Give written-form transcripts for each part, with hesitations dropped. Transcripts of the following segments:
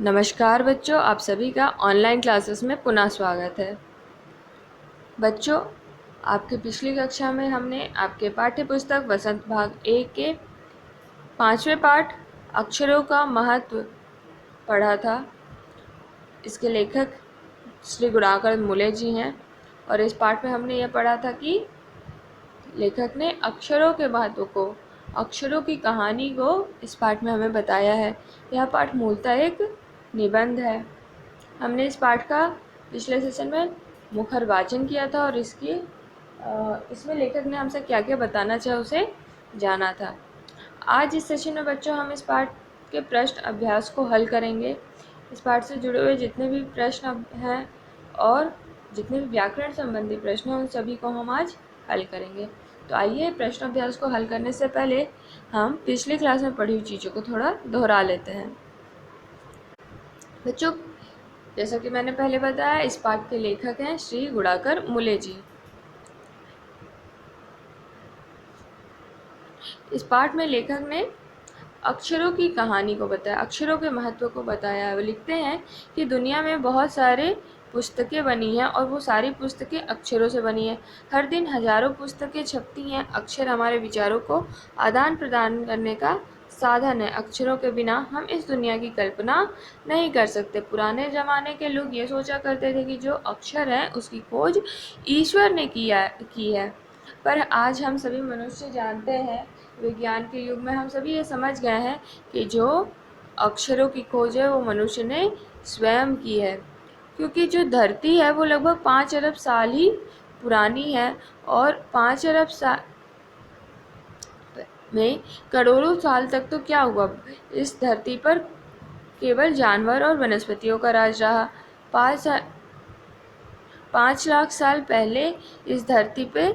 नमस्कार बच्चों, आप सभी का ऑनलाइन क्लासेस में पुनः स्वागत है। बच्चों, आपकी पिछली कक्षा में हमने आपके पाठ्य पुस्तक वसंत भाग 1 के 5वें पाठ अक्षरों का महत्व पढ़ा था। इसके लेखक श्री गुणाकर मुले जी हैं और इस पाठ में हमने यह पढ़ा था कि लेखक ने अक्षरों के महत्व को, अक्षरों की कहानी को इस पाठ में हमें बताया है। यह पाठ मूलतः एक निबंध है। हमने इस पाठ का पिछले सेशन में मुखर वाचन किया था और इसमें लेखक ने हमसे क्या क्या बताना चाहा उसे जाना था। आज इस सेशन में बच्चों हम इस पाठ के प्रश्न अभ्यास को हल करेंगे। इस पाठ से जुड़े हुए जितने भी प्रश्न हैं और जितने भी व्याकरण संबंधी प्रश्न हैं उन सभी को हम आज हल करेंगे। तो आइए प्रश्न अभ्यास को हल करने से पहले हम पिछली क्लास में पढ़ी हुई चीज़ों को थोड़ा दोहरा लेते हैं। बच्चों, जैसा कि मैंने पहले बताया, इस पाठ के लेखक हैं श्री गुणाकर मुले जी। इस पाठ में लेखक ने अक्षरों की कहानी को बताया, अक्षरों के महत्व को बताया। वो लिखते हैं कि दुनिया में बहुत सारे पुस्तकें बनी हैं और वो सारी पुस्तकें अक्षरों से बनी हैं। हर दिन हजारों पुस्तकें छपती हैं। अक्षर हमारे विचारों को आदान प्रदान करने का साधन है। अक्षरों के बिना हम इस दुनिया की कल्पना नहीं कर सकते। पुराने ज़माने के लोग ये सोचा करते थे कि जो अक्षर है उसकी खोज ईश्वर ने की है, पर आज हम सभी मनुष्य जानते हैं, विज्ञान के युग में हम सभी ये समझ गए हैं कि जो अक्षरों की खोज है वो मनुष्य ने स्वयं की है। क्योंकि जो धरती है वो लगभग 5 अरब साल ही पुरानी है और 5 अरब साल में करोड़ों साल तक तो क्या हुआ, इस धरती पर केवल जानवर और वनस्पतियों का राज रहा। 5 लाख साल पहले इस धरती पे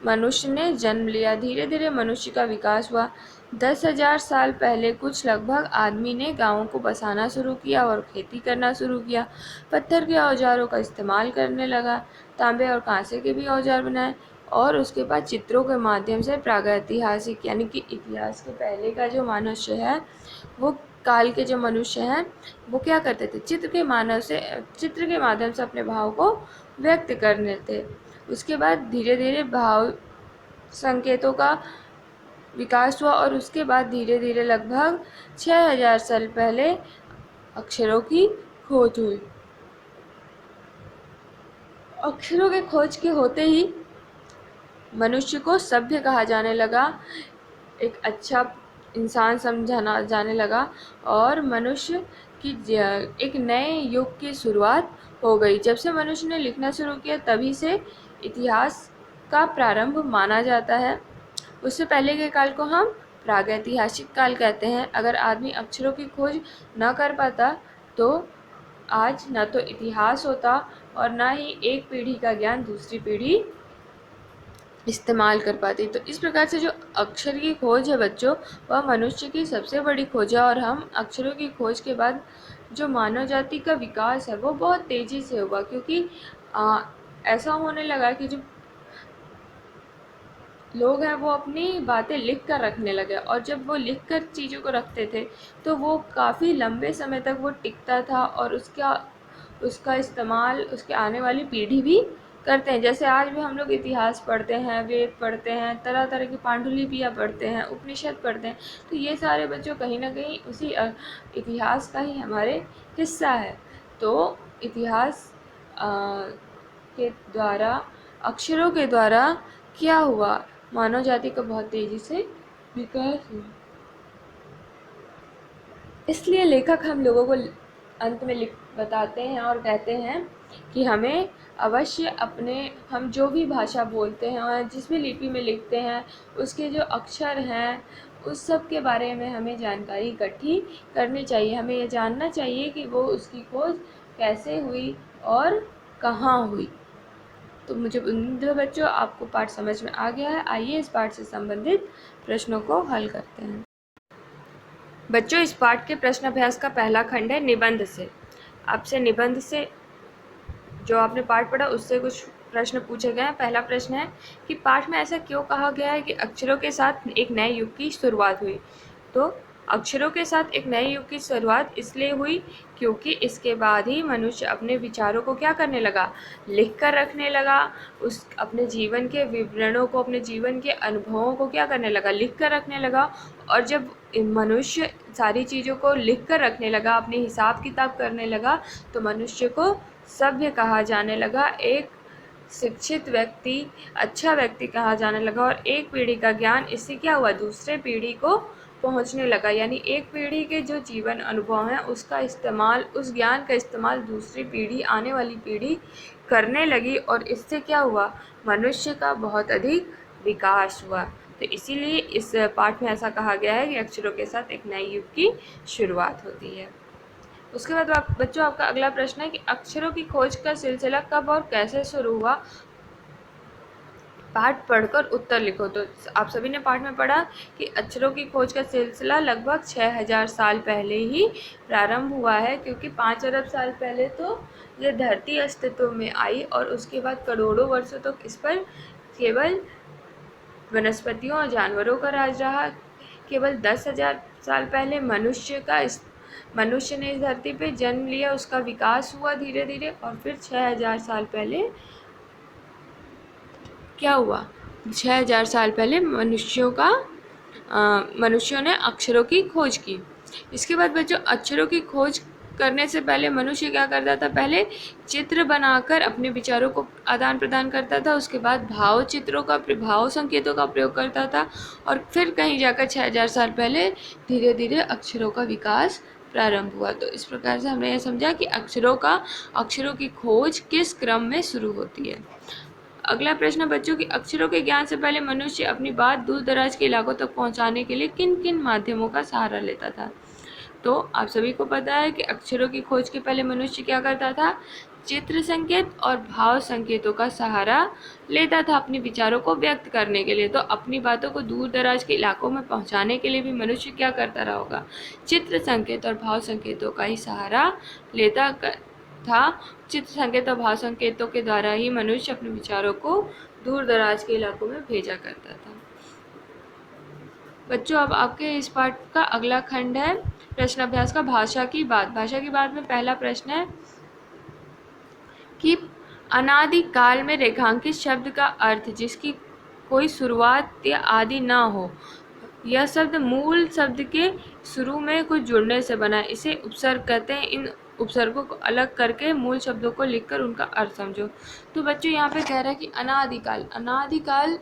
मनुष्य ने जन्म लिया। धीरे धीरे मनुष्य का विकास हुआ। 10,000 साल पहले कुछ लगभग आदमी ने गांवों को बसाना शुरू किया और खेती करना शुरू किया। पत्थर के औजारों का इस्तेमाल करने लगा। तांबे और कांसे के भी औजार बनाए और उसके बाद चित्रों के माध्यम से प्रागैतिहासिक यानी कि इतिहास के पहले का जो मनुष्य है, वो काल के जो मनुष्य हैं, वो क्या करते थे, चित्र के माध्यम से अपने भाव को व्यक्त करने थे। उसके बाद धीरे धीरे भाव संकेतों का विकास हुआ और उसके बाद धीरे धीरे लगभग 6,000 साल पहले अक्षरों की खोज हुई। अक्षरों के खोज के होते ही मनुष्य को सभ्य कहा जाने लगा, एक अच्छा इंसान समझा जाने लगा और मनुष्य की एक नए युग की शुरुआत हो गई। जब से मनुष्य ने लिखना शुरू किया तभी से इतिहास का प्रारंभ माना जाता है। उससे पहले के काल को हम प्रागैतिहासिक काल कहते हैं। अगर आदमी अक्षरों की खोज न कर पाता तो आज न तो इतिहास होता और न ही एक पीढ़ी का ज्ञान दूसरी पीढ़ी इस्तेमाल कर पाती। तो इस प्रकार से जो अक्षर की खोज है बच्चों, वह मनुष्य की सबसे बड़ी खोज है और हम अक्षरों की खोज के बाद जो मानव जाति का विकास है वो बहुत तेज़ी से हुआ। क्योंकि ऐसा होने लगा कि जो लोग हैं वो अपनी बातें लिख कर रखने लगे और जब वो लिख कर चीज़ों को रखते थे तो वो काफ़ी लंबे समय तक वो टिकता था और उसका इस्तेमाल उसके आने वाली पीढ़ी भी करते हैं। जैसे आज भी हम लोग इतिहास पढ़ते हैं, वेद पढ़ते हैं, तरह तरह की पांडुलिपियाँ पढ़ते हैं, उपनिषद पढ़ते हैं, तो ये सारे बच्चों कहीं ना कहीं उसी इतिहास का ही हमारे हिस्सा है। तो इतिहास के द्वारा, अक्षरों के द्वारा क्या हुआ, मानव जाति का बहुत तेजी से विकास हुआ। इसलिए लेखक हम लोगों को अंत में बताते हैं और कहते हैं कि हमें अवश्य हम जो भी भाषा बोलते हैं और जिस भी लिपि में लिखते हैं उसके जो अक्षर हैं उस सब के बारे में हमें जानकारी इकट्ठी करनी चाहिए। हमें ये जानना चाहिए कि वो उसकी खोज कैसे हुई और कहाँ हुई। तो मुझे उम्मीद है बच्चों आपको पाठ समझ में आ गया है। आइए इस पाठ से संबंधित प्रश्नों को हल करते हैं। बच्चों, इस पाठ के प्रश्न अभ्यास का पहला खंड है निबंध से। आपसे निबंध से जो आपने पाठ पढ़ा उससे कुछ प्रश्न पूछे गए हैं। पहला प्रश्न है कि पाठ में ऐसा क्यों कहा गया है कि अक्षरों के साथ एक नए युग की शुरुआत हुई। तो अक्षरों के साथ एक नए युग की शुरुआत इसलिए हुई क्योंकि इसके बाद ही मनुष्य अपने विचारों को क्या करने लगा, लिख कर रखने लगा। उस अपने जीवन के विवरणों को, अपने जीवन के अनुभवों को क्या करने लगा, लिख कर रखने लगा। और जब मनुष्य सारी चीज़ों को लिख कर रखने लगा, अपने हिसाब किताब करने लगा, तो मनुष्य को सभ्य कहा जाने लगा, एक शिक्षित व्यक्ति, अच्छा व्यक्ति कहा जाने लगा। और एक पीढ़ी का ज्ञान इससे क्या हुआ, दूसरे पीढ़ी को पहुंचने लगा। यानी एक पीढ़ी के जो जीवन अनुभव हैं उसका इस्तेमाल, उस ज्ञान का इस्तेमाल दूसरी पीढ़ी, आने वाली पीढ़ी करने लगी। और इससे क्या हुआ, मनुष्य का बहुत अधिक विकास हुआ। तो इसीलिए इस पाठ में ऐसा कहा गया है कि अक्षरों के साथ एक नए युग की शुरुआत होती है। उसके बाद बच्चों आपका अगला प्रश्न है कि अक्षरों की खोज का सिलसिला कब और कैसे शुरू हुआ। पाठ पढ़कर उत्तर लिखो। तो आप सभी ने पाठ में पढ़ा कि अक्षरों की खोज का सिलसिला लगभग 6000 साल पहले ही प्रारंभ हुआ है, क्योंकि 5 अरब साल पहले तो ये धरती अस्तित्व में आई और उसके बाद करोड़ों वर्षों तक इस पर केवल वनस्पतियों और जानवरों का राज रहा। केवल 10,000 साल पहले मनुष्य ने इस धरती पे जन्म लिया, उसका विकास हुआ धीरे धीरे। और फिर 6000 साल पहले क्या हुआ, 6000 साल पहले मनुष्यों ने अक्षरों की खोज की। इसके बाद बच्चों अक्षरों की खोज करने से पहले मनुष्य क्या करता था, पहले चित्र बनाकर अपने विचारों को आदान प्रदान करता था, उसके बाद भाव संकेतों का प्रयोग करता था, और फिर कहीं जाकर 6000 साल पहले धीरे धीरे अक्षरों का विकास प्रारंभ हुआ। तो इस प्रकार से हमने यह समझा कि अक्षरों की खोज किस क्रम में शुरू होती है। अगला प्रश्न बच्चों की अक्षरों के ज्ञान से पहले मनुष्य अपनी बात दूर दराज के इलाकों तक पहुंचाने के लिए किन किन माध्यमों का सहारा लेता था। तो आप सभी को पता है कि अक्षरों की खोज के पहले मनुष्य क्या करता था, चित्र संकेत और भाव संकेतों का सहारा लेता था अपने विचारों को व्यक्त करने के लिए। तो अपनी बातों को दूर दराज के इलाकों में पहुंचाने के लिए भी मनुष्य क्या करता रहा होगा, चित्र संकेत और भाव संकेतों का ही सहारा लेता था। चित्र संकेत और भाव संकेतों के द्वारा ही मनुष्य अपने विचारों को दूर दराज के इलाकों में भेजा करता था। बच्चों अब आपके इस पाठ का अगला खंड है प्रश्न अभ्यास का भाषा की बात। भाषा की बात में पहला प्रश्न है कि अनादि काल में रेखांकित शब्द का अर्थ जिसकी कोई शुरुआत या आदि ना हो। यह शब्द मूल शब्द के शुरू में कुछ जुड़ने से बना है, इसे उपसर्ग कहते हैं। इन उपसर्गों को अलग करके मूल शब्दों को लिखकर उनका अर्थ समझो। तो बच्चों यहाँ पे कह रहा है कि अनादिकाल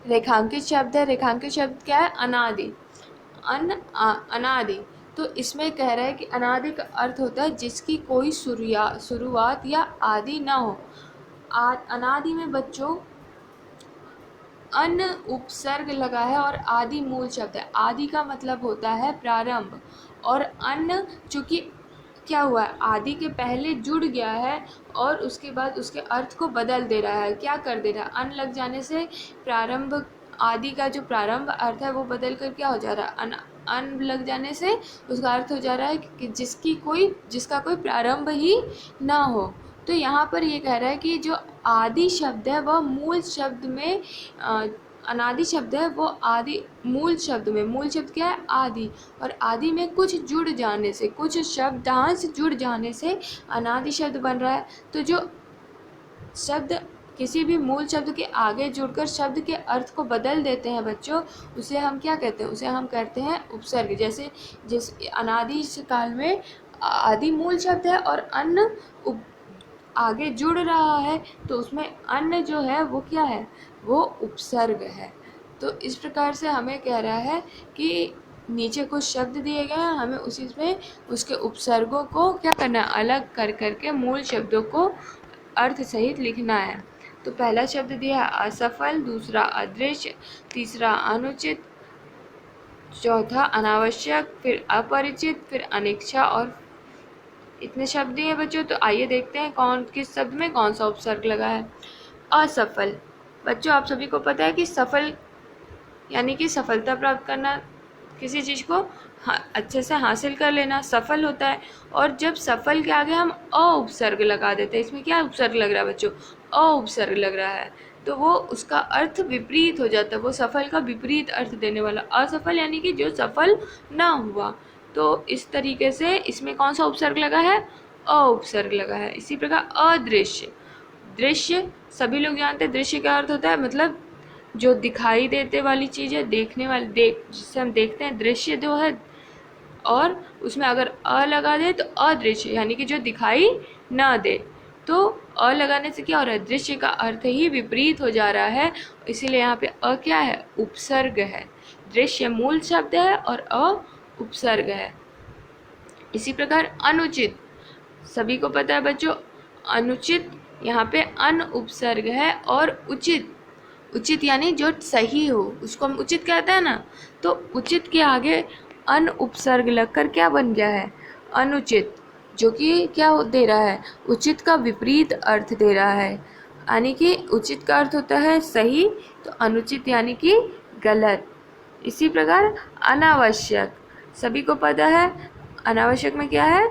रेखांकित शब्द है। रेखांकित शब्द क्या है, अनादि, अनादि। तो इसमें कह रहा है कि अनादि का अर्थ होता है जिसकी कोई शुरुआत या आदि ना हो। अनादि में बच्चों अन उपसर्ग लगा है और आदि मूल शब्द है। आदि का मतलब होता है प्रारंभ, और अन चूंकि क्या हुआ है, आदि के पहले जुड़ गया है और उसके बाद उसके अर्थ को बदल दे रहा है। क्या कर दे रहा है, अन लग जाने से प्रारंभ, आदि का जो प्रारंभ अर्थ है वो बदल कर क्या हो जा रहा है, अन लग जाने से उसका अर्थ हो जा रहा है कि जिसका कोई प्रारंभ ही ना हो। तो यहाँ पर ये कह रहा है कि जो आदि शब्द है वह मूल शब्द में अनादि शब्द है वो आदि मूल शब्द में, मूल शब्द क्या है, आदि, और आदि में कुछ जुड़ जाने से, कुछ शब्दांश जुड़ जाने से अनादि शब्द बन रहा है। तो जो शब्द किसी भी मूल शब्द के आगे जुड़कर शब्द के अर्थ को बदल देते हैं बच्चों, उसे हम क्या कहते हैं, उसे हम कहते हैं उपसर्ग। जैसे जिस अनादि काल में आदि मूल शब्द है और अन्न आगे जुड़ रहा है, तो उसमें अन्न जो है वो क्या है, वो उपसर्ग है। तो इस प्रकार से हमें कह रहा है कि नीचे कुछ शब्द दिए गए हैं, हमें उसी में उसके उपसर्गों को क्या करना है, अलग कर करके मूल शब्दों को अर्थ सहित लिखना है। तो पहला शब्द दिया है असफल, दूसरा अदृश्य, तीसरा अनुचित, चौथा अनावश्यक, फिर अपरिचित, फिर अनिच्छा, और इतने शब्द ही हैं बच्चों। तो आइए देखते हैं किस शब्द में कौन सा उपसर्ग लगा है। असफल। बच्चों आप सभी को पता है कि सफल यानी कि सफलता प्राप्त करना, किसी चीज़ को अच्छे से हासिल कर लेना सफल होता है। और जब सफल के आगे हम अ उपसर्ग लगा देते हैं, इसमें क्या उपसर्ग लग रहा है बच्चों, अ उपसर्ग लग रहा है। तो वो उसका अर्थ विपरीत हो जाता है, वो सफल का विपरीत अर्थ देने वाला। असफल यानी कि जो सफल ना हुआ। तो इस तरीके से इसमें कौन सा उपसर्ग लगा है? अ उपसर्ग लगा है। इसी प्रकार अदृश्य, दृश्य सभी लोग जानते हैं दृश्य क्या अर्थ होता है, मतलब जो दिखाई देते वाली चीज़ है, देखने वाली, जिससे हम देखते हैं, दृश्य जो है, और उसमें अगर अ लगा दे तो अदृश्य यानी कि जो दिखाई ना दे। तो अ लगाने से क्या हो रहा है? दृश्य का अर्थ ही विपरीत हो जा रहा है, इसीलिए यहाँ पे अ क्या है? उपसर्ग है। दृश्य मूल शब्द है और अ उपसर्ग है। इसी प्रकार अनुचित, सभी को पता है बच्चों, अनुचित यहाँ पे अन उपसर्ग है, और उचित, उचित यानी जो सही हो उसको हम उचित कहते हैं ना, तो उचित के आगे अन उपसर्ग लगकर क्या बन गया है? अनुचित, जो कि क्या दे रहा है? उचित का विपरीत अर्थ दे रहा है। यानी कि उचित का अर्थ होता है सही, तो अनुचित यानी कि गलत। इसी प्रकार अनावश्यक, सभी को पता है अनावश्यक में क्या है?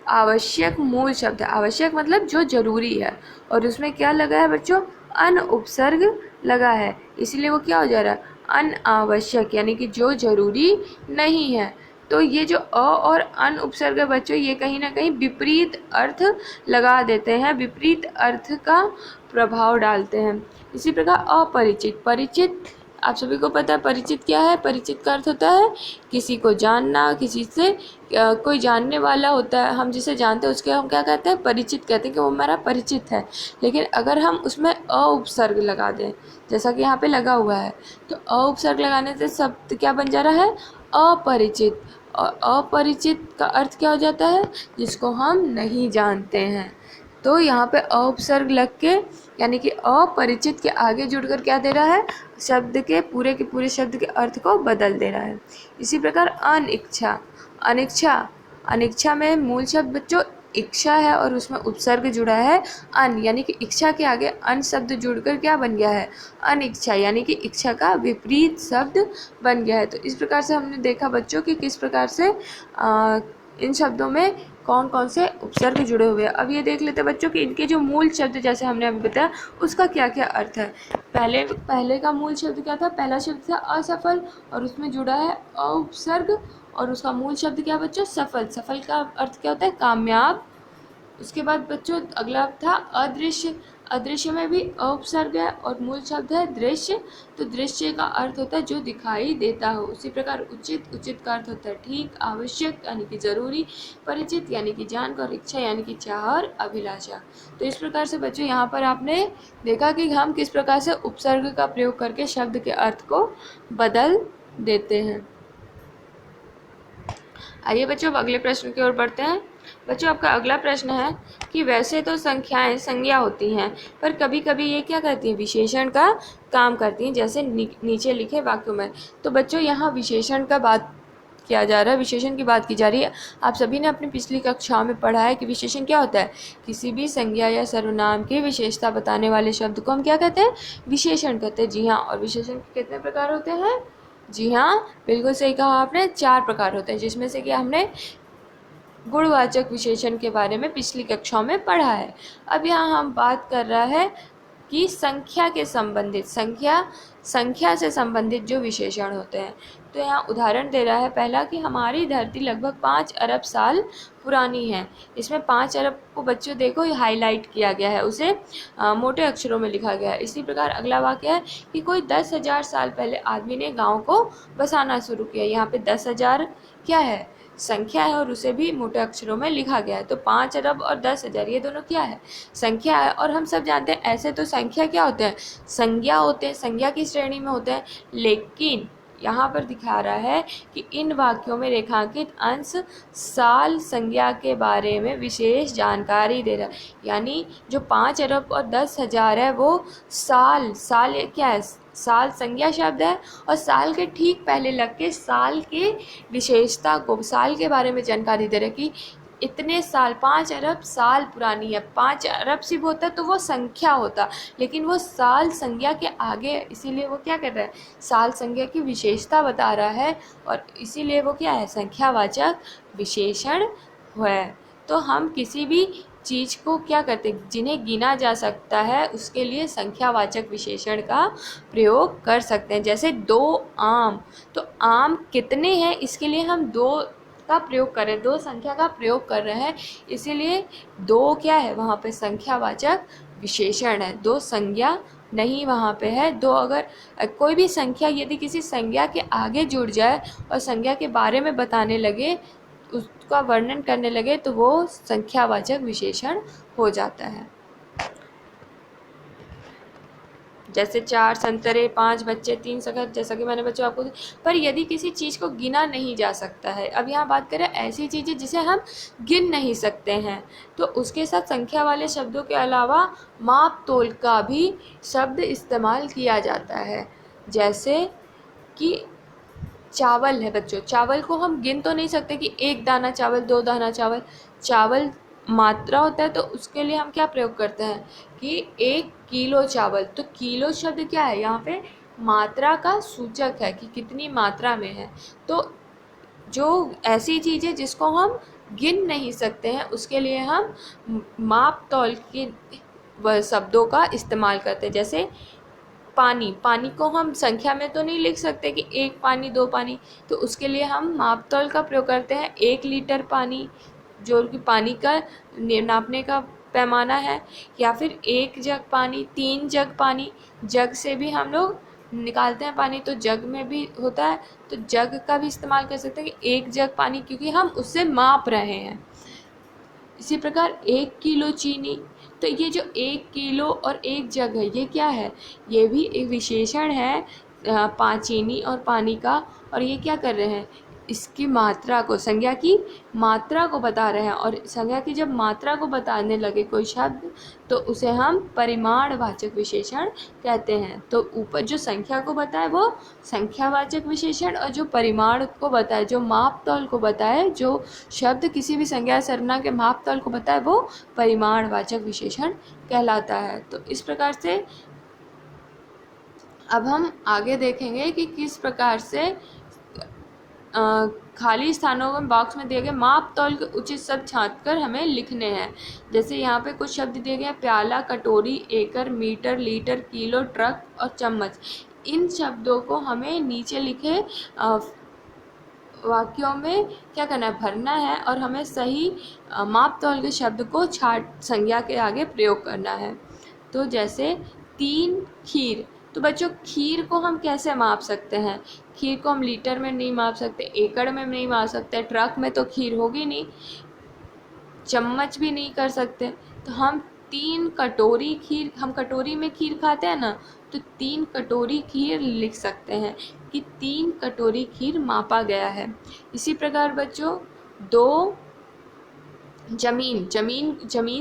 आवश्यक मूल शब्द है। आवश्यक मतलब जो जरूरी है, और उसमें क्या लगा है बच्चों? अन उपसर्ग लगा है, इसलिए वो क्या हो जा रहा है? अनावश्यक यानी कि जो जरूरी नहीं है। तो ये जो अ और अन उपसर्ग है बच्चों, ये कहीं ना कहीं विपरीत अर्थ लगा देते हैं, विपरीत अर्थ का प्रभाव डालते हैं। इसी प्रकार अपरिचित, परिचित आप सभी को पता है परिचित क्या है? परिचित का अर्थ होता है किसी को जानना, किसी से कोई जानने वाला होता है, हम जिसे जानते हैं उसके हम क्या कहते हैं? परिचित कहते हैं, कि वो हमारा परिचित है। लेकिन अगर हम उसमें अ उपसर्ग लगा दें, जैसा कि यहाँ पे लगा हुआ है, तो अ उपसर्ग लगाने से शब्द क्या बन जा रहा है? अपरिचित। और अपरिचित का अर्थ क्या हो जाता है? जिसको हम नहीं जानते हैं। तो यहाँ पे अ उपसर्ग लग के यानी कि अपरिचित के आगे जुड़कर क्या दे रहा है? शब्द के पूरे शब्द के अर्थ को बदल दे रहा है। इसी प्रकार अनिच्छा, अनिच्छा, अनिच्छा में मूल शब्द बच्चों इच्छा है, और उसमें उपसर्ग जुड़ा है अन, यानी कि इच्छा के आगे अन शब्द जुड़कर क्या बन गया है? अनिच्छा यानी कि इच्छा का विपरीत शब्द बन गया है। तो इस प्रकार से हमने देखा बच्चों कि किस प्रकार से इन शब्दों में कौन कौन से उपसर्ग जुड़े हुए हैं। अब ये देख लेते हैं बच्चों कि इनके जो मूल शब्द, जैसे हमने अभी बताया, उसका क्या क्या अर्थ है। पहले का मूल शब्द क्या था? पहला शब्द था असफल, और उसमें जुड़ा है अ उपसर्ग, और उसका मूल शब्द क्या बच्चों? सफल। सफल का अर्थ क्या होता है? कामयाब। उसके बाद बच्चों अगला था अदृश्य। अदृश्य में भी अ उपसर्ग है और मूल शब्द है दृश्य। तो दृश्य का अर्थ होता है जो दिखाई देता हो। उसी प्रकार उचित, उचित का अर्थ होता है ठीक, आवश्यक यानी कि जरूरी, परिचित यानी कि जानकर, इच्छा यानी कि चाह और अभिलाषा। तो इस प्रकार से बच्चों यहाँ पर आपने देखा कि हम किस प्रकार से उपसर्ग का प्रयोग करके शब्द के अर्थ को बदल देते हैं। आइए बच्चों अब अगले प्रश्न की ओर बढ़ते हैं। बच्चों आपका अगला प्रश्न है कि वैसे तो संख्याएं संज्ञा होती हैं, पर कभी कभी ये क्या करती हैं? विशेषण का काम करती हैं, जैसे नीचे लिखे वाक्यों में। तो बच्चों यहाँ विशेषण का बात किया जा रहा है, विशेषण की बात की जा रही है। आप सभी ने अपनी पिछली कक्षाओं में पढ़ा है कि विशेषण क्या होता है? किसी भी संज्ञा या सर्वनाम की विशेषता बताने वाले शब्द को हम क्या कहते हैं? विशेषण कहते हैं। जी हाँ, और विशेषण के कितने प्रकार होते हैं? जी हाँ, बिल्कुल सही कहा आपने, 4 प्रकार होते हैं, जिसमें से कि हमने गुणवाचक विशेषण के बारे में पिछली कक्षाओं में पढ़ा है। अब यहाँ हम बात कर रहा है कि संख्या के संबंधित, संख्या से संबंधित जो विशेषण होते हैं। तो यहाँ उदाहरण दे रहा है पहला कि हमारी धरती लगभग 5 अरब साल पुरानी है। इसमें 5 अरब को बच्चों देखो हाईलाइट किया गया है, उसे मोटे अक्षरों में लिखा गया है। इसी प्रकार अगला वाक्य है कि कोई 10,000 साल पहले आदमी ने गाँव को बसाना शुरू किया। यहाँ पे 10,000 क्या है? संख्या है, और उसे भी मोटे अक्षरों में लिखा गया है। तो 5 अरब और 10,000 ये दोनों क्या है? संख्या है। और हम सब जानते हैं ऐसे तो संख्या क्या होते हैं? संज्ञा होते हैं, संज्ञा की श्रेणी में होते हैं। लेकिन यहाँ पर दिखा रहा है कि इन वाक्यों में रेखांकित अंश साल संज्ञा के बारे में विशेष जानकारी दे रहा है। यानी जो 5 अरब और 10,000 है वो साल, साल क्या है? साल संज्ञा शब्द है, और साल के ठीक पहले लग के साल के विशेषता को, साल के बारे में जानकारी दे रहे कि इतने साल, 5 अरब साल पुरानी है। 5 अरब सिर्फ होता तो वो संख्या होता, लेकिन वो साल संज्ञा के आगे, इसीलिए वो क्या कर रहा है? साल संज्ञा की विशेषता बता रहा है, और इसीलिए वो क्या है? संख्यावाचक विशेषण है। तो हम किसी भी चीज़ को क्या करते हैं, जिन्हें गिना जा सकता है उसके लिए संख्यावाचक विशेषण का प्रयोग कर सकते हैं। जैसे 2 आम, तो आम कितने हैं इसके लिए हम 2 का प्रयोग कर रहे हैं, 2 संख्या का प्रयोग कर रहे हैं, इसीलिए 2 क्या है वहाँ पे संख्यावाचक विशेषण है। 2 संज्ञा नहीं वहाँ पे है। 2 अगर कोई भी संख्या यदि किसी संज्ञा के आगे जुड़ जाए और संज्ञा के बारे में बताने लगे, उसका वर्णन करने लगे, तो वो संख्यावाचक विशेषण हो जाता है। जैसे 4 संतरे, 5 बच्चे, 3 सखत, जैसा कि मैंने बच्चों आपको। पर यदि किसी चीज़ को गिना नहीं जा सकता है, अब यहाँ बात करें ऐसी चीज़ें जिसे हम गिन नहीं सकते हैं, तो उसके साथ संख्या वाले शब्दों के अलावा माप तोल का भी शब्द इस्तेमाल किया जाता है। जैसे कि चावल है बच्चों, चावल को हम गिन तो नहीं सकते कि 1 दाना चावल, 2 दाना चावल। चावल मात्रा होता है, तो उसके लिए हम क्या प्रयोग करते हैं कि 1 किलो चावल। तो किलो शब्द क्या है यहाँ पे, मात्रा का सूचक है कि कितनी मात्रा में है। तो जो ऐसी चीज़ है जिसको हम गिन नहीं सकते हैं, उसके लिए हम माप तौल के शब्दों का इस्तेमाल करते हैं। जैसे पानी, पानी को हम संख्या में तो नहीं लिख सकते कि 1 पानी, 2 पानी, तो उसके लिए हम माप तौल का प्रयोग करते हैं। 1 लीटर पानी, जो कि पानी का नापने का पैमाना है, या फिर 1 जग पानी, 3 जग पानी। जग से भी हम लोग निकालते हैं पानी, तो जग में भी होता है, तो जग का भी इस्तेमाल कर सकते हैं कि 1 जग पानी, क्योंकि हम उससे माप रहे हैं। इसी प्रकार 1 किलो चीनी, तो ये जो 1 किलो और 1 जग है, ये क्या है, ये भी एक विशेषण है चीनी और पानी का। और ये क्या कर रहे हैं, इसकी मात्रा को, संज्ञा की मात्रा को बता रहे हैं। और संज्ञा की जब मात्रा को बताने लगे कोई शब्द, तो उसे हम परिमाणवाचक विशेषण कहते हैं। तो ऊपर जो संख्या को बताए वो संख्यावाचक विशेषण, और जो परिमाण को बताए, जो माप तौल को बताए, जो शब्द किसी भी संज्ञा सरना के माप तौल को बताए, वो परिमाणवाचक विशेषण कहलाता है। तो इस प्रकार से अब हम आगे देखेंगे कि किस प्रकार से खाली स्थानों में बॉक्स में दिए गए माप तौल के उचित शब्द छांटकर हमें लिखने हैं। जैसे यहाँ पे कुछ शब्द दिए गए हैं, प्याला, कटोरी, एकड़, मीटर, लीटर, किलो, ट्रक और चम्मच। इन शब्दों को हमें नीचे लिखे वाक्यों में क्या करना है, भरना है, और हमें सही माप तौल के शब्द को छाट संज्ञा के आगे प्रयोग करना है। तो जैसे 3 खीर, तो बच्चों खीर को हम कैसे माप सकते हैं, खीर को हम लीटर में नहीं माप सकते, एकड़ में नहीं माप सकते, ट्रक में तो खीर होगी नहीं, चम्मच भी नहीं कर सकते। तो हम 3 कटोरी खीर, हम कटोरी में खीर खाते हैं ना, तो 3 कटोरी खीर लिख सकते हैं कि 3 कटोरी खीर मापा गया है। इसी प्रकार बच्चों 2 जमीन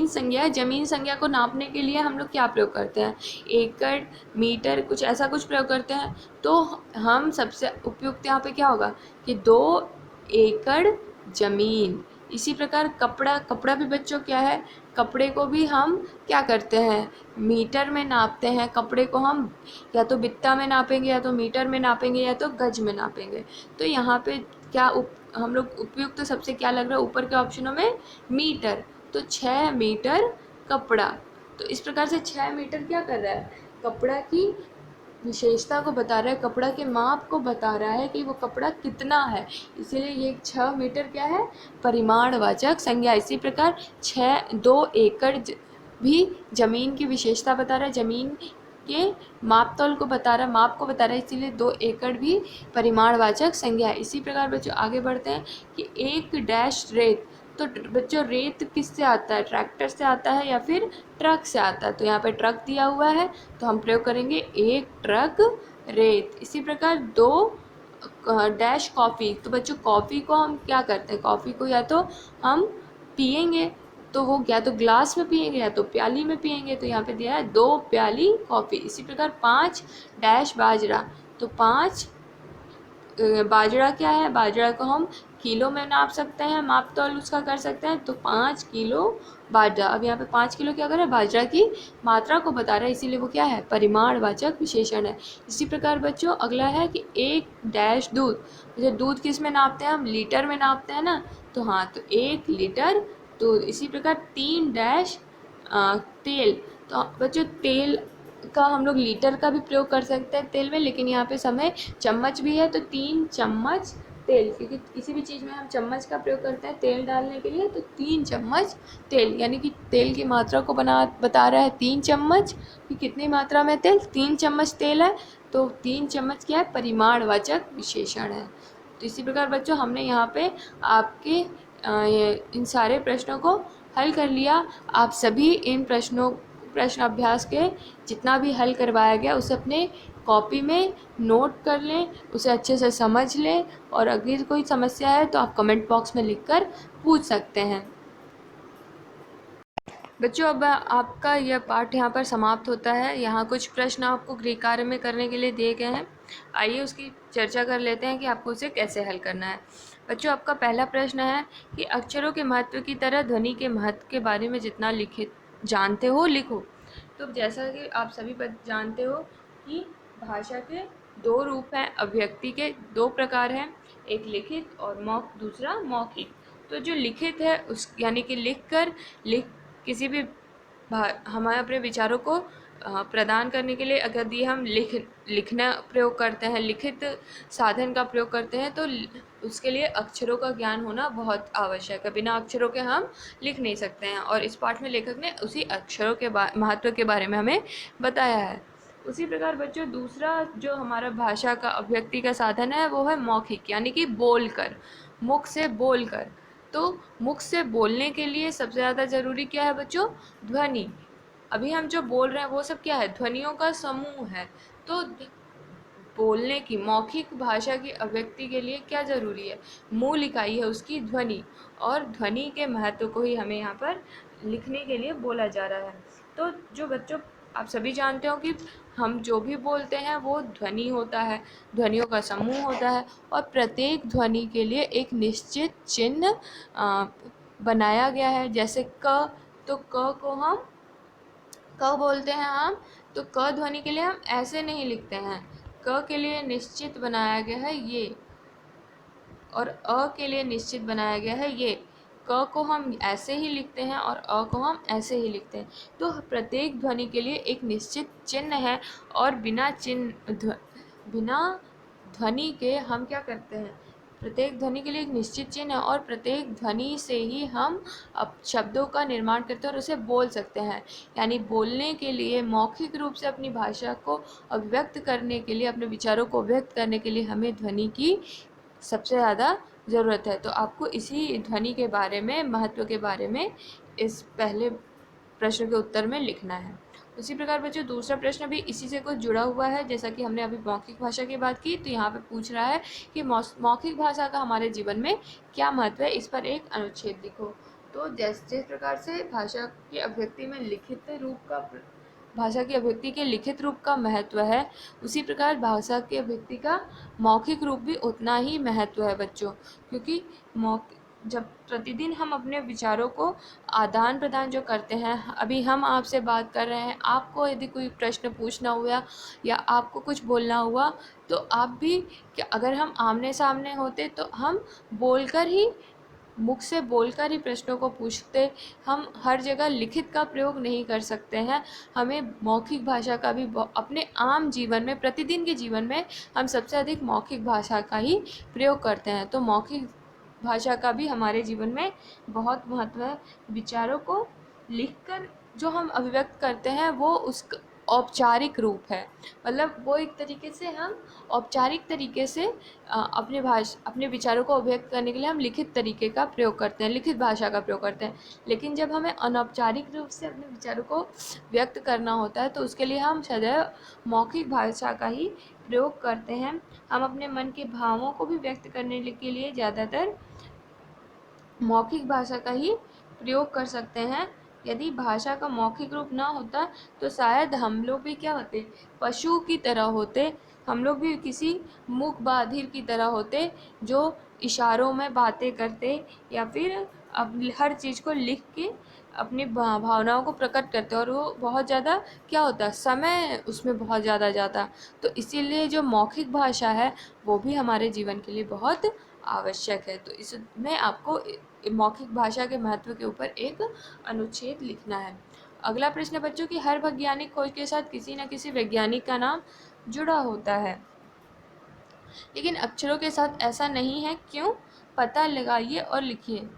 संज्ञा है। जमीन संज्ञा को नापने के लिए हम लोग क्या प्रयोग करते हैं, एकड़, मीटर, कुछ ऐसा कुछ प्रयोग करते हैं। तो हम सबसे उपयुक्त यहाँ पे क्या होगा कि 2 एकड़ जमीन। इसी प्रकार कपड़ा भी बच्चों क्या है, कपड़े को भी हम क्या करते हैं, मीटर में नापते हैं। कपड़े को हम या तो बित्ता में नापेंगे, या तो मीटर में नापेंगे, या तो गज में नापेंगे। तो यहाँ पे क्या हम लोग उपयुक्त तो सबसे क्या लग रहा है ऊपर के ऑप्शनों में, मीटर। तो 6 मीटर कपड़ा। तो इस प्रकार से 6 मीटर क्या कर रहा है, कपड़ा की विशेषता को बता रहा है, कपड़ा के माप को बता रहा है कि वो कपड़ा कितना है। इसीलिए ये 6 मीटर क्या है, परिमाणवाचक संज्ञा। इसी प्रकार 2 एकड़ भी जमीन की विशेषता बता रहा है, जमीन के माप तौल को बता रहा है, माप को बता रहा है, इसीलिए 2 एकड़ भी परिमाणवाचक संज्ञा है। इसी प्रकार बच्चों आगे बढ़ते हैं कि 1 डैश रेत। तो बच्चों रेत किससे आता है, ट्रैक्टर से आता है या फिर ट्रक से आता है। तो यहाँ पे ट्रक दिया हुआ है, तो हम प्रयोग करेंगे 1 ट्रक रेत। इसी प्रकार 2 डैश कॉफ़ी। तो बच्चों कॉफ़ी को हम क्या करते हैं, कॉफ़ी को या तो हम पियेंगे, तो वो या तो ग्लास में पियेंगे या तो प्याली में पियेंगे। तो यहाँ पे दिया है 2 प्याली कॉफ़ी। इसी प्रकार 5 डैश बाजरा। तो 5 बाजरा क्या है, बाजरा को हम किलो में नाप सकते हैं, माप तौल उसका कर सकते हैं। तो 5 किलो बाजरा। अब यहाँ पे 5 किलो क्या कर रहा है, बाजरा की मात्रा को बता रहा है, इसीलिए वो क्या है, परिमाणवाचक विशेषण है। इसी प्रकार बच्चों अगला है कि 1 डैश दूध। जैसे दूध किस में नापते हैं हम, लीटर में नापते हैं ना। तो हाँ, तो 1 लीटर तो इसी प्रकार 3 डैश तेल। तो बच्चों तेल का हम लोग लीटर का भी प्रयोग कर सकते हैं तेल में, लेकिन यहाँ पे समय चम्मच भी है, तो 3 चम्मच तेल, क्योंकि किसी भी चीज़ में हम चम्मच का प्रयोग करते हैं तेल डालने के लिए, तो 3 चम्मच तेल, यानी कि तेल की मात्रा को बता रहा है 3 चम्मच, कि कितनी मात्रा में तेल, 3 चम्मच तेल है, तो 3 चम्मच क्या है, परिमाणवाचक विशेषण है। तो इसी प्रकार बच्चों हमने यहाँ पे आपके इन सारे प्रश्नों को हल कर लिया। आप सभी इन प्रश्न अभ्यास के जितना भी हल करवाया गया उसे अपने कॉपी में नोट कर लें, उसे अच्छे से समझ लें, और अगर कोई समस्या है तो आप कमेंट बॉक्स में लिखकर पूछ सकते हैं। बच्चों अब आपका यह पाठ यहाँ पर समाप्त होता है। यहाँ कुछ प्रश्न आपको गृह कार्य में करने के लिए दिए गए हैं। आइए उसकी चर्चा कर लेते हैं कि आपको उसे कैसे हल करना है। बच्चों आपका पहला प्रश्न है कि अक्षरों के महत्व की तरह ध्वनि के महत्व के बारे में जितना लिखित जानते हो लिखो। तो जैसा कि आप सभी जानते हो कि भाषा के 2 रूप हैं, अभिव्यक्ति के 2 प्रकार हैं, एक लिखित और दूसरा मौखिक। तो जो लिखित है उस यानी कि लिख किसी भी हमारे अपने विचारों को प्रदान करने के लिए अगर यदि हम लिखना प्रयोग करते हैं, लिखित साधन का प्रयोग करते हैं, तो उसके लिए अक्षरों का ज्ञान होना बहुत आवश्यक है। बिना अक्षरों के हम लिख नहीं सकते हैं, और इस पाठ में लेखक ने उसी अक्षरों के महत्व के बारे में हमें बताया है। उसी प्रकार बच्चों दूसरा जो हमारा भाषा का अभिव्यक्ति का साधन है वो है मौखिक, यानी कि बोलकर, मुख से बोलकर। तो मुख से बोलने के लिए सबसे ज़्यादा ज़रूरी क्या है बच्चों, ध्वनि। अभी हम जो बोल रहे हैं वो सब क्या है, ध्वनियों का समूह है। तो बोलने की मौखिक भाषा की अभिव्यक्ति के लिए क्या ज़रूरी है, मूल इकाई है उसकी ध्वनि, और ध्वनि के महत्व को ही हमें यहाँ पर लिखने के लिए बोला जा रहा है। तो जो बच्चों आप सभी जानते हो कि हम जो भी बोलते हैं वो ध्वनि होता है, ध्वनियों का समूह होता है, और प्रत्येक ध्वनि के लिए एक निश्चित चिन्ह बनाया गया है। जैसे क, तो क को हम क बोलते हैं हम, तो क ध्वनि के लिए हम ऐसे नहीं लिखते हैं, क के लिए निश्चित बनाया गया है ये, और अ के लिए निश्चित बनाया गया है ये। क को हम ऐसे ही लिखते हैं और अ को हम ऐसे ही लिखते हैं। तो प्रत्येक ध्वनि के लिए एक निश्चित चिन्ह है, और बिना ध्वनि के हम क्या करते हैं, प्रत्येक ध्वनि के लिए एक निश्चित चिन्ह है, और प्रत्येक ध्वनि से ही हम अब शब्दों का निर्माण करते हैं और उसे बोल सकते हैं। यानी बोलने के लिए, मौखिक रूप से अपनी भाषा को अभिव्यक्त करने के लिए, अपने विचारों को व्यक्त करने के लिए हमें ध्वनि की सबसे ज़्यादा ज़रूरत है। तो आपको इसी ध्वनि के बारे में, महत्व के बारे में इस पहले प्रश्न के उत्तर में लिखना है। उसी प्रकार बच्चों दूसरा प्रश्न भी इसी से कुछ जुड़ा हुआ है। जैसा कि हमने अभी मौखिक भाषा की बात की, तो यहाँ पे पूछ रहा है कि मौखिक भाषा का हमारे जीवन में क्या महत्व है, इस पर एक अनुच्छेद लिखो। तो जिस प्रकार से भाषा की अभिव्यक्ति में भाषा की अभिव्यक्ति के लिखित रूप का महत्व है, उसी प्रकार भाषा की अभिव्यक्ति का मौखिक रूप भी उतना ही महत्व है बच्चों। क्योंकि जब प्रतिदिन हम अपने विचारों को आदान प्रदान जो करते हैं, अभी हम आपसे बात कर रहे हैं, आपको यदि कोई प्रश्न पूछना हुआ या आपको कुछ बोलना हुआ, तो आप भी अगर हम आमने सामने होते तो हम बोलकर ही, मुख से बोलकर ही प्रश्नों को पूछते। हम हर जगह लिखित का प्रयोग नहीं कर सकते हैं, हमें मौखिक भाषा का भी अपने आम जीवन में, प्रतिदिन के जीवन में हम सबसे अधिक मौखिक भाषा का ही प्रयोग करते हैं। तो मौखिक भाषा का भी हमारे जीवन में बहुत महत्व है। विचारों को लिखकर जो हम अभिव्यक्त करते हैं वो उस औपचारिक रूप है, मतलब वो एक तरीके से हम औपचारिक तरीके से अपने विचारों को अभिव्यक्त करने के लिए हम लिखित तरीके का प्रयोग करते हैं, लिखित भाषा का प्रयोग करते हैं। लेकिन जब हमें अनौपचारिक रूप से अपने विचारों को व्यक्त करना होता है तो उसके लिए हम सदैव मौखिक भाषा का ही प्रयोग करते हैं। हम अपने मन के भावों को भी व्यक्त करने के लिए ज़्यादातर मौखिक भाषा का ही प्रयोग कर सकते हैं। यदि भाषा का मौखिक रूप ना होता तो शायद हम लोग भी क्या होते, पशु की तरह होते, हम लोग भी किसी मूक बधिर की तरह होते जो इशारों में बातें करते, या फिर हर चीज़ को लिख के अपनी भावनाओं को प्रकट करते, और वो बहुत ज़्यादा क्या होता, समय उसमें बहुत ज़्यादा जाता। तो इसीलिए जो मौखिक भाषा है वो भी हमारे जीवन के लिए बहुत आवश्यक है। तो इसमें आपको मौखिक भाषा के महत्व के ऊपर एक अनुच्छेद लिखना है। अगला प्रश्न बच्चों की हर वैज्ञानिक खोज के साथ किसी न किसी वैज्ञानिक का नाम जुड़ा होता है, लेकिन अक्षरों के साथ ऐसा नहीं है, क्यों? पता लगाइए और लिखिए।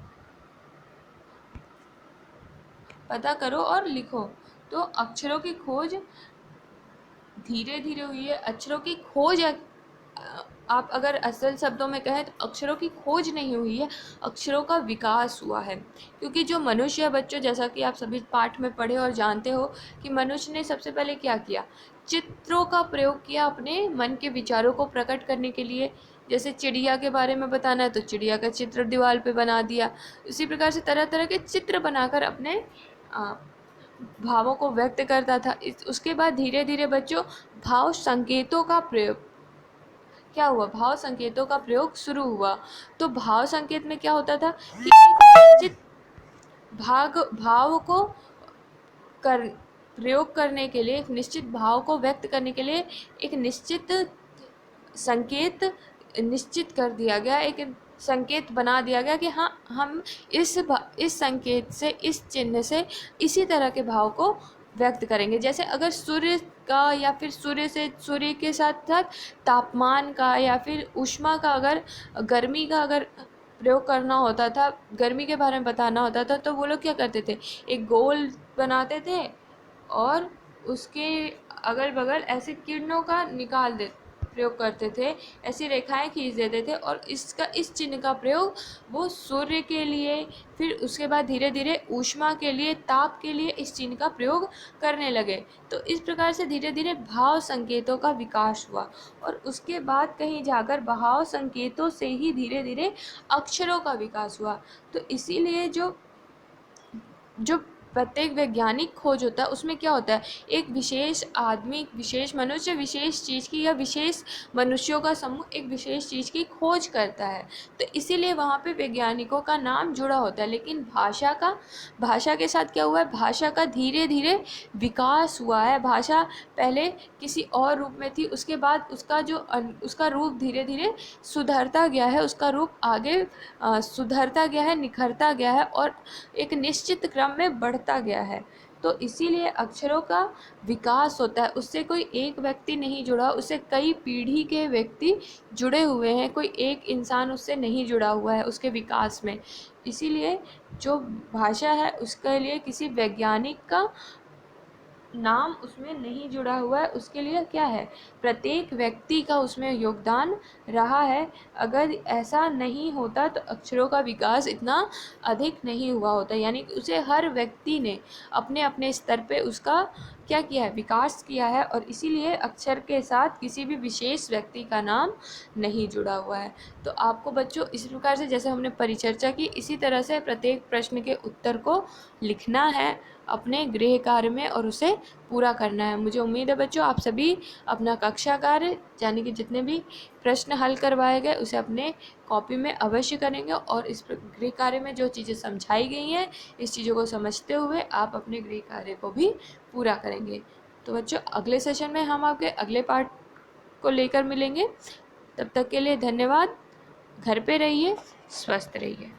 पता करो और लिखो। तो अक्षरों की खोज धीरे धीरे हुई है। अक्षरों की खोज आप अगर असल शब्दों में कहें तो अक्षरों की खोज नहीं हुई है, अक्षरों का विकास हुआ है। क्योंकि जो मनुष्य है बच्चों, जैसा कि आप सभी पाठ में पढ़े और जानते हो कि मनुष्य ने सबसे पहले क्या किया, चित्रों का प्रयोग किया अपने मन के विचारों को प्रकट करने के लिए। जैसे चिड़िया के बारे में बताना है तो चिड़िया का चित्र दीवार पे बना दिया। इसी प्रकार से तरह तरह के चित्र बनाकर अपने भावों को व्यक्त करता था। उसके बाद धीरे धीरे बच्चों भाव संकेतों का प्रयोग क्या हुआ, भाव संकेतों का प्रयोग शुरू हुआ। तो भाव संकेत में क्या होता था कि एक निश्चित भाव को प्रयोग करने के लिए, एक निश्चित भाव को व्यक्त करने के लिए एक निश्चित संकेत निश्चित कर दिया गया, एक संकेत बना दिया गया कि हाँ, हम इस संकेत से, इस चिन्ह से इसी तरह के भाव को व्यक्त करेंगे। जैसे अगर सूर्य का या फिर सूर्य के साथ साथ तापमान का या फिर ऊष्मा का, अगर गर्मी का अगर प्रयोग करना होता था, गर्मी के बारे में बताना होता था, तो वो लोग क्या करते थे, एक गोल बनाते थे और उसके अगल बगल ऐसे किरणों का प्रयोग करते थे, ऐसी रेखाएं खींच देते थे और इस चिन्ह का प्रयोग वो सूर्य के लिए, फिर उसके बाद धीरे धीरे ऊष्मा के लिए, ताप के लिए इस चिन्ह का प्रयोग करने लगे। तो इस प्रकार से धीरे धीरे भाव संकेतों का विकास हुआ और उसके बाद कहीं जाकर भाव संकेतों से ही धीरे धीरे अक्षरों का विकास हुआ। तो इसीलिए जो प्रत्येक वैज्ञानिक खोज होता है उसमें क्या होता है, एक विशेष आदमी, विशेष मनुष्य, विशेष चीज़ की या विशेष मनुष्यों का समूह एक विशेष चीज़ की खोज करता है। तो इसीलिए वहाँ पे वैज्ञानिकों का नाम जुड़ा होता है। लेकिन भाषा के साथ क्या हुआ है, भाषा का धीरे धीरे विकास हुआ है। भाषा पहले किसी और रूप में थी, उसके बाद उसका रूप धीरे धीरे सुधरता गया है, उसका रूप आगे सुधरता गया है, निखरता गया है और एक निश्चित क्रम में बढ़ता गया है। तो इसीलिए अक्षरों का विकास होता है। उससे कोई एक व्यक्ति नहीं जुड़ा, उससे कई पीढ़ी के व्यक्ति जुड़े हुए हैं, कोई एक इंसान उससे नहीं जुड़ा हुआ है उसके विकास में। इसीलिए जो भाषा है उसके लिए किसी वैज्ञानिक का नाम उसमें नहीं जुड़ा हुआ है, उसके लिए क्या है, प्रत्येक व्यक्ति का उसमें योगदान रहा है। अगर ऐसा नहीं होता तो अक्षरों का विकास इतना अधिक नहीं हुआ होता, यानी कि उसे हर व्यक्ति ने अपने अपने स्तर पे उसका क्या किया है, विकास किया है और इसीलिए अक्षर के साथ किसी भी विशेष व्यक्ति का नाम नहीं जुड़ा हुआ है। तो आपको बच्चों इस प्रकार से जैसे हमने परिचर्चा की, इसी तरह से प्रत्येक प्रश्न के उत्तर को लिखना है अपने गृह कार्य में और उसे पूरा करना है। मुझे उम्मीद है बच्चों आप सभी अपना कक्षा कार्य यानी कि जितने भी प्रश्न हल करवाए गए उसे अपने कॉपी में अवश्य करेंगे और इस गृह कार्य में जो चीज़ें समझाई गई हैं, इस चीज़ों को समझते हुए आप अपने गृह कार्य को भी पूरा करेंगे। तो बच्चों अगले सेशन में हम आपके अगले पार्ट को लेकर मिलेंगे। तब तक के लिए धन्यवाद। घर पे रहिए, स्वस्थ रहिए।